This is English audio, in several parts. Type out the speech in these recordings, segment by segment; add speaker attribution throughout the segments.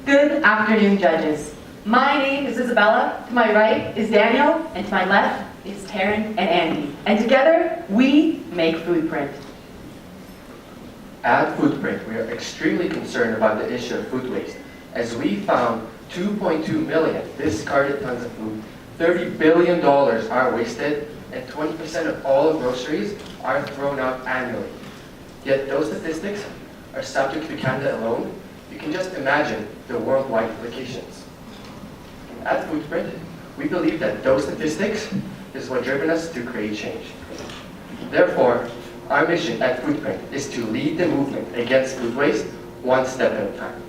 Speaker 1: Good afternoon, judges. My name is Isabella, to my right is Daniel, and to my left is Taryn and Andy. And together, we make Foodprint.
Speaker 2: At Foodprint, we are extremely concerned about the issue of food waste, as we found 2.2 million discarded tons of food, $30 billion are wasted, and 20% of all groceries are thrown out annually. Yet those statistics are subject to Canada alone. You can just imagine the worldwide implications. At Foodprint, we believe that those statistics is what driven us to create change. Therefore, our mission at Foodprint is to lead the movement against food waste one step at a time.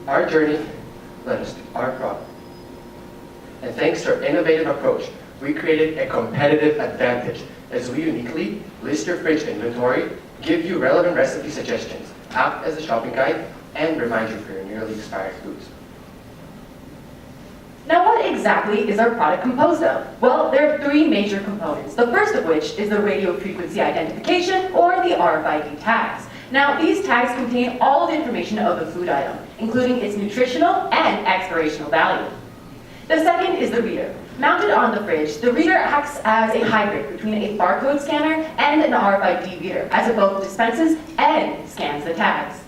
Speaker 2: Our journey led us to our product. And thanks to our innovative approach, we created a competitive advantage as we uniquely list your fridge inventory, give you relevant recipe suggestions, act as a shopping guide, and remind you for your nearly expired foods.
Speaker 1: Now, what exactly is our product composed of? Well, there are three major components, the first of which is the radio frequency identification, or the RFID tags. Now, these tags contain all the information of the food item, including its nutritional and expirational value. The second is the reader. Mounted on the fridge, the reader acts as a hybrid between a barcode scanner and an RFID reader, as it both dispenses and scans the tags.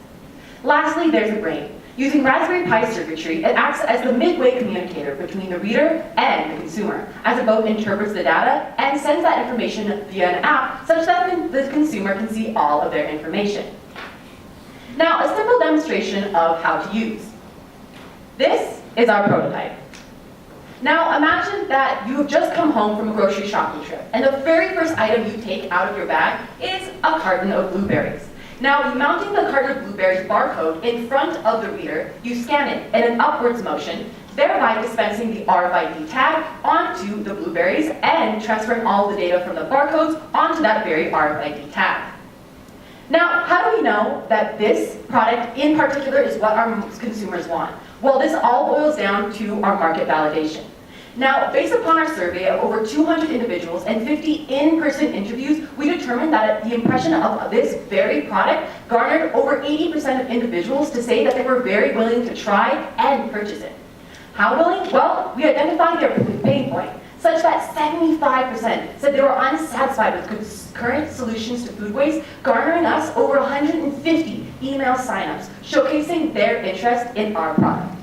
Speaker 1: Lastly, there's the brain. Using Raspberry Pi circuitry, it acts as the midway communicator between the reader and the consumer, as it both interprets the data and sends that information via an app such that the consumer can see all of their information. Now, a simple demonstration of how to use. This is our prototype. Now, imagine that you have just come home from a grocery shopping trip, and the very first item you take out of your bag is a carton of blueberries. Now, mounting the carton of blueberries barcode in front of the reader, you scan it in an upwards motion, thereby dispensing the RFID tag onto the blueberries and transferring all the data from the barcodes onto that very RFID tag. Now, how do we know that this product in particular is what our consumers want? Well, this all boils down to our market validation. Now, based upon our survey of over 200 individuals and 50 in-person interviews, we determined that the impression of this very product garnered over 80% of individuals to say that they were very willing to try and purchase it. How willing? Well, we identified their pain point, such that 75% said they were unsatisfied with current solutions to food waste, garnering us over 150 email signups, showcasing their interest in our product.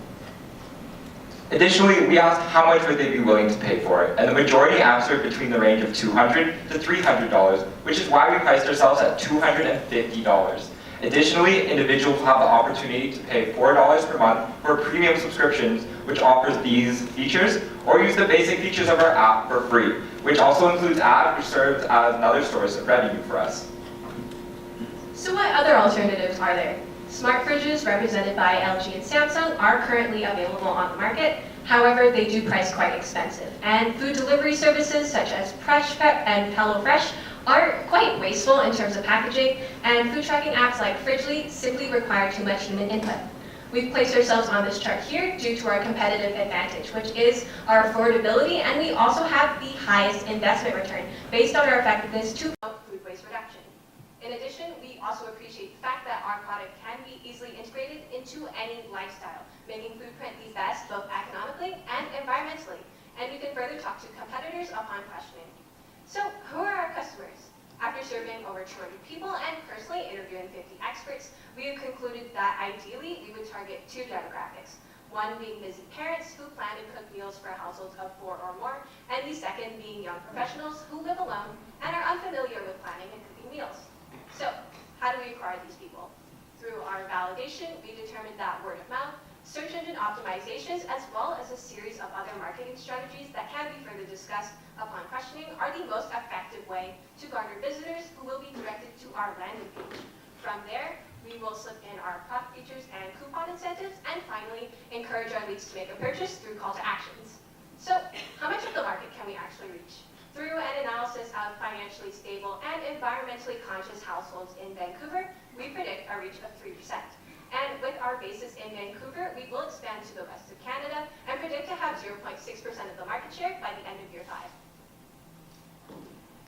Speaker 3: Additionally, we asked how much would they be willing to pay for it, and the majority answered between the range of $200 to $300, which is why we priced ourselves at $250. Additionally, individuals have the opportunity to pay $4 per month for premium subscriptions, which offers these features, or use the basic features of our app for free, which also includes ads, which serves as another source of revenue for us.
Speaker 4: So what other alternatives are there? Smart fridges, represented by LG and Samsung, are currently available on the market. However, they do price quite expensive. And food delivery services such as FreshPep and HelloFresh are quite wasteful in terms of packaging, and food tracking apps like Fridgely simply require too much human input. We've placed ourselves on this chart here due to our competitive advantage, which is our affordability, and we also have the highest investment return based on our effectiveness to promote food waste reduction. In addition, we also appreciate the fact that our product can be easily integrated into any lifestyle, making Foodprint the best both economically and environmentally. And we can further talk to competitors upon questioning. So, who are our customers? After surveying over 200 people and personally interviewing 50 experts, we have concluded that ideally we would target two demographics. One being busy parents who plan to cook meals for households of 4 or more, and the second being young professionals who live alone and are unfamiliar with planning and cooking meals. So, how do we acquire these people? Through our validation, we determined that word of mouth, search engine optimizations, as well as a series of other marketing strategies that can be further discussed upon questioning are the most effective way to garner visitors who will be directed to our landing page. From there, we will slip in our product features and coupon incentives, and finally, encourage our leads to make a purchase through call to actions. So, how much of the market can we actually reach? Through an analysis of financially stable and environmentally conscious households in Vancouver, we predict a reach of 3%. And with our basis in Vancouver, we will expand to the rest of Canada and predict to have 0.6% of the market share by the end of year 5.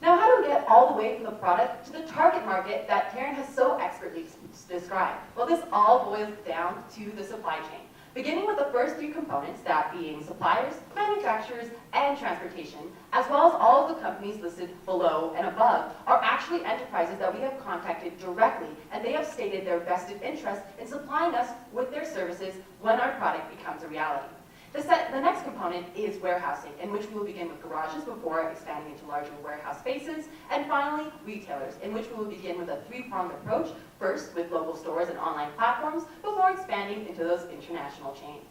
Speaker 1: Now, how all the way from the product to the target market that Karen has so expertly described. Well, this all boils down to the supply chain. Beginning with the first three components, that being suppliers, manufacturers, and transportation, as well as all of the companies listed below and above, are actually enterprises that we have contacted directly, and they have stated their vested interest in supplying us with their services when our product becomes a reality. The next component is warehousing, in which we will begin with garages before expanding into larger warehouse spaces, and finally, retailers, in which we will begin with a three-pronged approach, first with local stores and online platforms, before expanding into those international chains.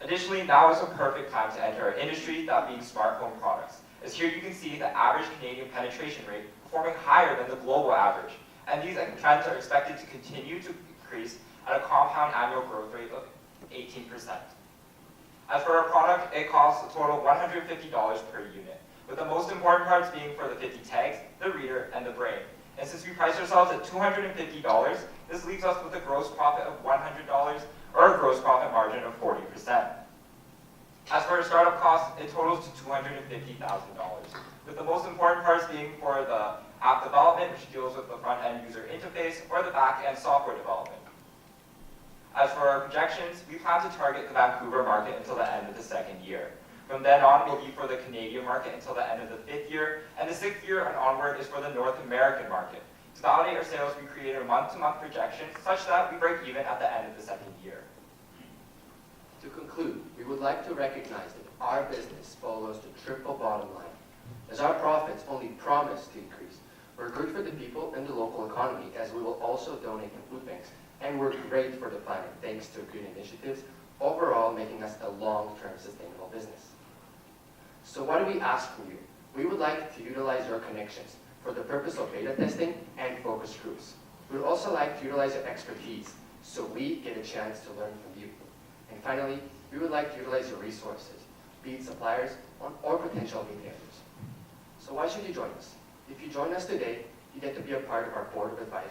Speaker 3: Additionally, now is a perfect time to enter our industry, that being smart home products, as here you can see the average Canadian penetration rate performing higher than the global average, and these trends are expected to continue to increase at a compound annual growth rate of 18%. As for our product, it costs a total of $150 per unit, with the most important parts being for the 50 tags, the reader, and the brain. And since we priced ourselves at $250, this leaves us with a gross profit of $100 or a gross profit margin of 40%. As for our startup costs, it totals to $250,000, with the most important parts being for the app development, which deals with the front-end user interface, or the back-end software development. As for our projections, we plan to target the Vancouver market until the end of the second year. From then on, will be for the Canadian market until the end of the 5th year, and the 6th year and onward is for the North American market. To validate our sales, we created a month-to-month projection such that we break even at the end of the second year.
Speaker 2: To conclude, we would like to recognize that our business follows the triple bottom line. As our profits only promise to increase, we're good for the people and the local economy, as we will also donate to food banks, and we're great for the planet thanks to green initiatives, overall making us a long-term sustainable business. So what do we ask from you? We would like to utilize your connections for the purpose of beta testing and focus groups. We would also like to utilize your expertise so we get a chance to learn from you. And finally, we would like to utilize your resources, be it suppliers or potential retailers. So why should you join us? If you join us today, you get to be a part of our board of advisors.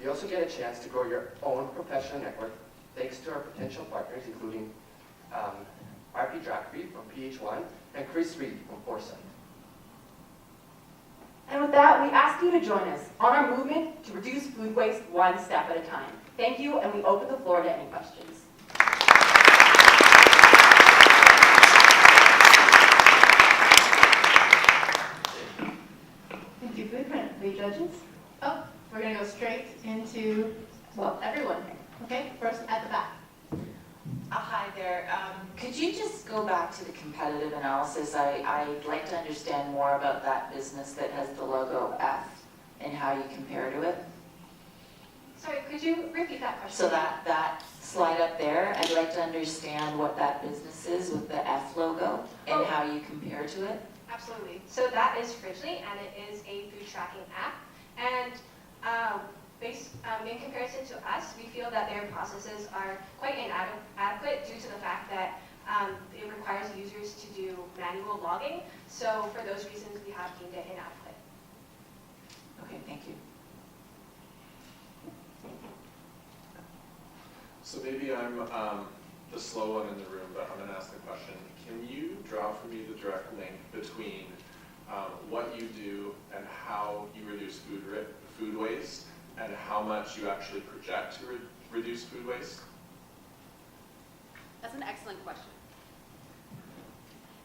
Speaker 2: You also get a chance to grow your own professional network thanks to our potential partners, including RP Drakri from PH1 and Chris Reed from Foresight.
Speaker 1: And with that, we ask you to join us on our movement to reduce food waste one step at a time. Thank you, and we open the floor to any questions.
Speaker 5: Thank you, Foodprint. The judges? Oh, we're going to go straight into, well, everyone. Okay, first at the back.
Speaker 6: Hi there. Could you just go back to the competitive analysis? I'd like to understand more about that business that has the logo F and how you compare to it.
Speaker 4: Sorry, could you repeat that question?
Speaker 6: So that slide up there, I'd like to understand what that business is with the F logo and how you compare to it.
Speaker 4: Absolutely. So that is Fridgely, and it is a food tracking app. And in comparison to us, we feel that their processes are quite inadequate due to the fact that it requires users to do manual logging. So for those reasons, we have deemed it inadequate.
Speaker 6: Okay, thank you.
Speaker 7: So maybe I'm the slow one in the room, but I'm going to ask the question. Can you draw for me the direct link between what you do and how you reduce food waste and how much you actually project to reduce food waste?
Speaker 1: That's an excellent question.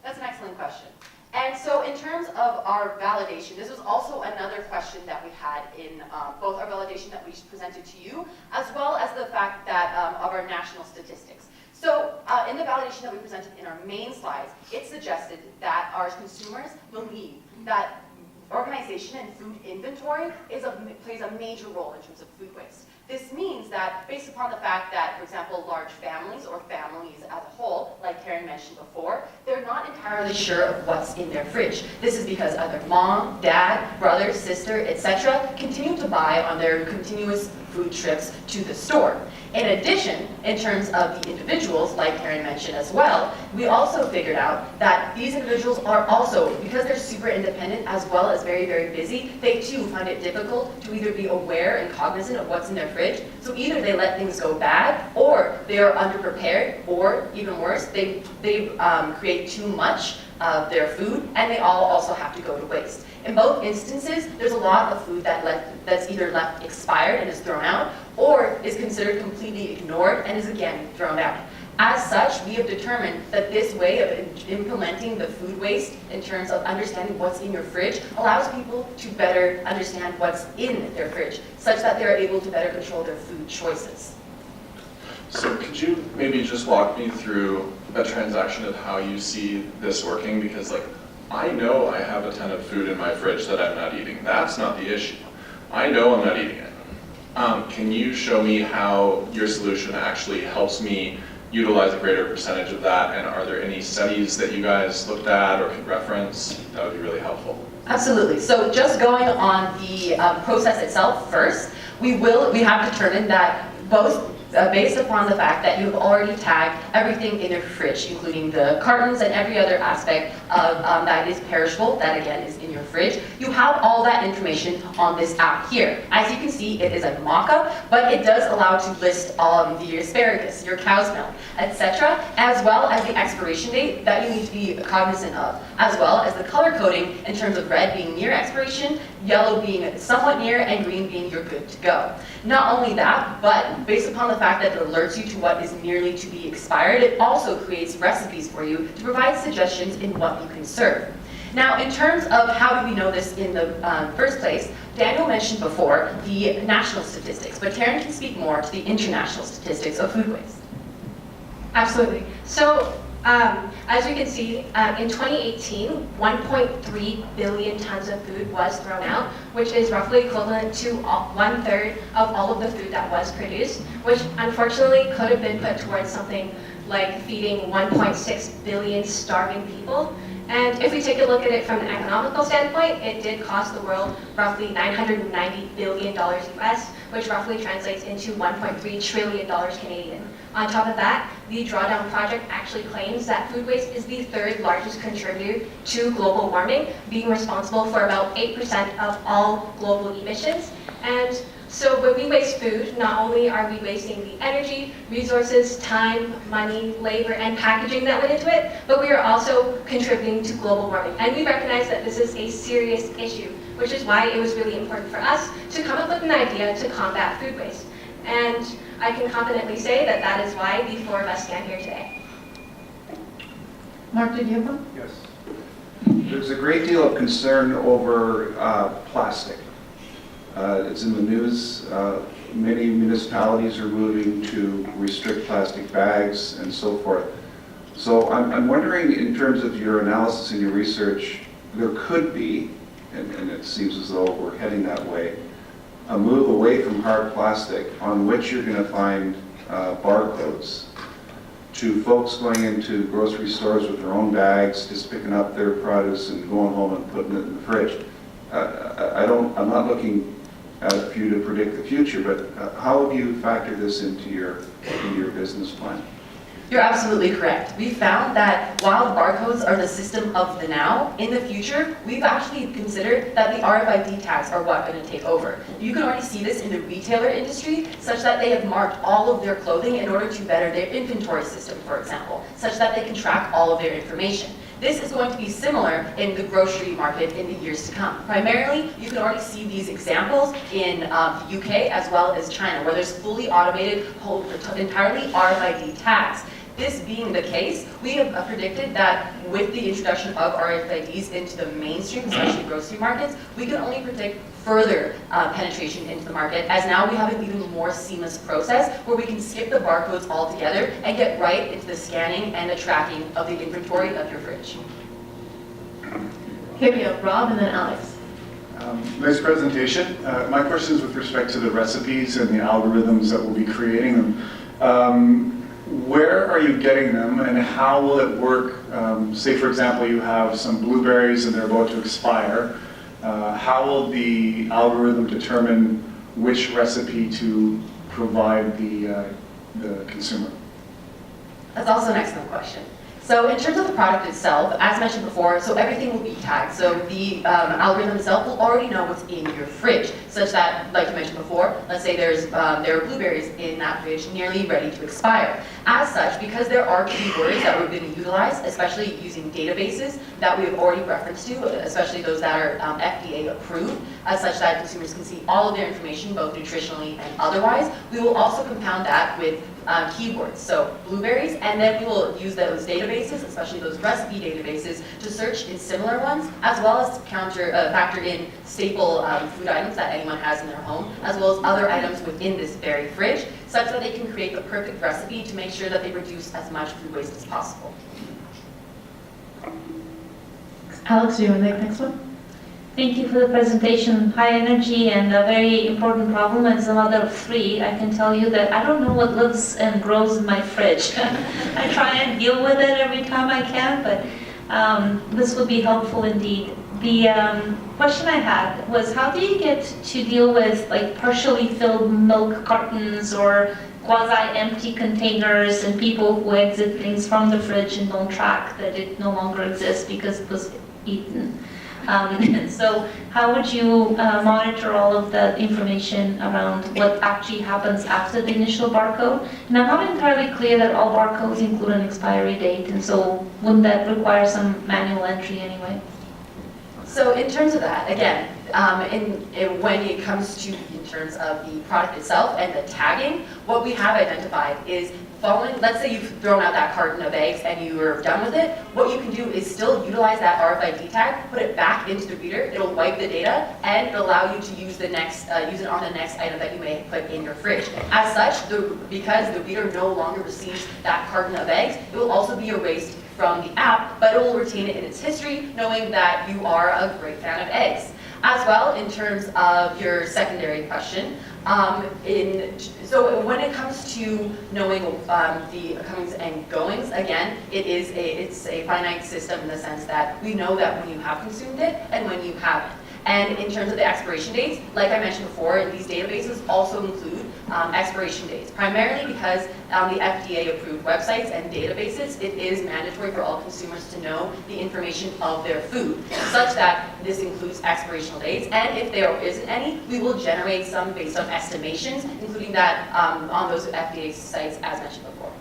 Speaker 1: That's an excellent question. And so in terms of our validation, this was also another question that we had in both our validation that we presented to you, as well as the fact that of our national statistics. So in the validation that we presented in our main slides, it suggested that our consumers believe that organization and food inventory plays a major role in terms of food waste. This means that based upon the fact that, for example, large families or families as a whole, like Karen mentioned before, they're not entirely sure of what's in their fridge. This is because either mom, dad, brother, sister, etc. continue to buy on their continuous food trips to the store. In addition, in terms of the individuals, like Karen mentioned as well, we also figured out that these individuals are also, because they're super independent as well as very, very busy, they too find it difficult to either be aware and cognizant of what's in their fridge. So either they let things go bad, or they are underprepared, or even worse, they create too much of their food, and they all also have to go to waste. In both instances, there's a lot of food that's either left expired and is thrown out, or is considered completely ignored and is again thrown out. As such, we have determined that this way of implementing the food waste in terms of understanding what's in your fridge allows people to better understand what's in their fridge, such that they're able to better control their food choices.
Speaker 7: So could you maybe just walk me through a transaction of how you see this working? Because like, I know I have a ton of food in my fridge that I'm not eating. That's not the issue. I know I'm not eating it. Can you show me how your solution actually helps me utilize a greater percentage of that? And are there any studies that you guys looked at or could reference? That would be really helpful.
Speaker 1: Absolutely. So just going on the process itself first, we have determined that both based upon the fact that you've already tagged everything in your fridge, including the cartons and every other aspect of that is perishable, that again is in your fridge, you have all that information on this app here. As you can see, it is a mock-up, but it does allow to list the asparagus, your cow's milk, etc., as well as the expiration date that you need to be cognizant of, as well as the color coding in terms of red being near expiration, yellow being somewhat near, and green being you're good to go. Not only that, but based upon the fact that it alerts you to what is nearly to be expired, it also creates recipes for you to provide suggestions in what you can serve. Now, in terms of how do we know this in the first place, Daniel mentioned before the national statistics, but Taryn can speak more to the international statistics of food waste.
Speaker 4: Absolutely. So, as we can see, in 2018, 1.3 billion tons of food was thrown out, which is roughly equivalent to 1/3 of all of the food that was produced, which unfortunately could have been put towards something like feeding 1.6 billion starving people. And if we take a look at it from an economical standpoint, it did cost the world roughly $990 billion US, which roughly translates into $1.3 trillion Canadian. On top of that, the Drawdown Project actually claims that food waste is the third largest contributor to global warming, being responsible for about 8% of all global emissions. And so when we waste food, not only are we wasting the energy, resources, time, money, labor, and packaging that went into it, but we are also contributing to global warming. And we recognize that this is a serious issue, which is why it was really important for us to come up with an idea to combat food waste. And I can confidently say that that is why the four of us stand here today.
Speaker 5: Mark, did you have one?
Speaker 8: Yes. There's a great deal of concern over plastic. It's in the news. Many municipalities are moving to restrict plastic bags and so forth. So I'm wondering, in terms of your analysis and your research, there could be, and it seems as though we're heading that way, a move away from hard plastic on which you're going to find barcodes to folks going into grocery stores with their own bags, just picking up their produce and going home and putting it in the fridge. I'm not looking for you to predict the future, but how have you factored this into your business plan?
Speaker 1: You're absolutely correct. We found that while barcodes are the system of the now, in the future, we've actually considered that the RFID tags are what are going to take over. You can already see this in the retailer industry, such that they have marked all of their clothing in order to better their inventory system, for example, such that they can track all of their information. This is going to be similar in the grocery market in the years to come. Primarily, you can already see these examples in the UK as well as China, where there's fully automated, entirely RFID tags. This being the case, we have predicted that with the introduction of RFIDs into the mainstream, especially grocery markets, we can only predict further penetration into the market, as now we have an even more seamless process where we can skip the barcodes altogether and get right into the scanning and the tracking of the inventory of your fridge.
Speaker 5: Here we have Rob and then Alex.
Speaker 9: Nice presentation. My question is with respect to the recipes and the algorithms that will be creating them. Where are you getting them, and how will it work? Say, for example, you have some blueberries and they're about to expire. How will the algorithm determine which recipe to provide the consumer?
Speaker 1: That's also an excellent question. So in terms of the product itself, as mentioned before, so everything will be tagged. So the algorithm itself will already know what's in your fridge. such that, like you mentioned before, let's say there are blueberries in that fridge nearly ready to expire. As such, because there are keywords that we're going to utilize, especially using databases that we have already referenced to, especially those that are FDA approved, as such that consumers can see all of their information, both nutritionally and otherwise, we will also compound that with keywords, so blueberries, and then we will use those databases, especially those recipe databases, to search in similar ones, as well as factor in staple food items that anyone has in their home, as well as other items within this very fridge, such that they can create the perfect recipe to make sure that they reduce as much food waste as possible.
Speaker 5: Alex, do you want to take the next one?
Speaker 10: Thank you for the presentation. High energy and a very important problem. As a mother of 3, I can tell you that I don't know what lives and grows in my fridge. I try and deal with it every time I can, but this would be helpful indeed. The question I had was, how do you get to deal with like partially filled milk cartons or quasi-empty containers and people who exit things from the fridge and don't track that it no longer exists because it was eaten? So how would you monitor all of the information around what actually happens after the initial barcode? And I'm not entirely clear that all barcodes include an expiry date, and so wouldn't that require some manual entry anyway?
Speaker 1: So in terms of that, again, when it comes to in terms of the product itself and the tagging, what we have identified is following, let's say you've thrown out that carton of eggs and you are done with it, what you can do is still utilize that RFID tag, put it back into the reader, it'll wipe the data, and it'll allow you to use it on the next item that you may have put in your fridge. As such, because the reader no longer receives that carton of eggs, it will also be erased from the app, but it will retain it in its history, knowing that you are a great fan of eggs. As well, in terms of your secondary question, so when it comes to knowing the comings and goings, again, it's a finite system in the sense that we know that when you have consumed it and when you haven't. And in terms of the expiration dates, like I mentioned before, these databases also include expiration dates, primarily because on the FDA-approved websites and databases, it is mandatory for all consumers to know the information of their food, such that this includes expirational dates, and if there isn't any, we will generate some based on estimations, including that on those FDA sites as mentioned before.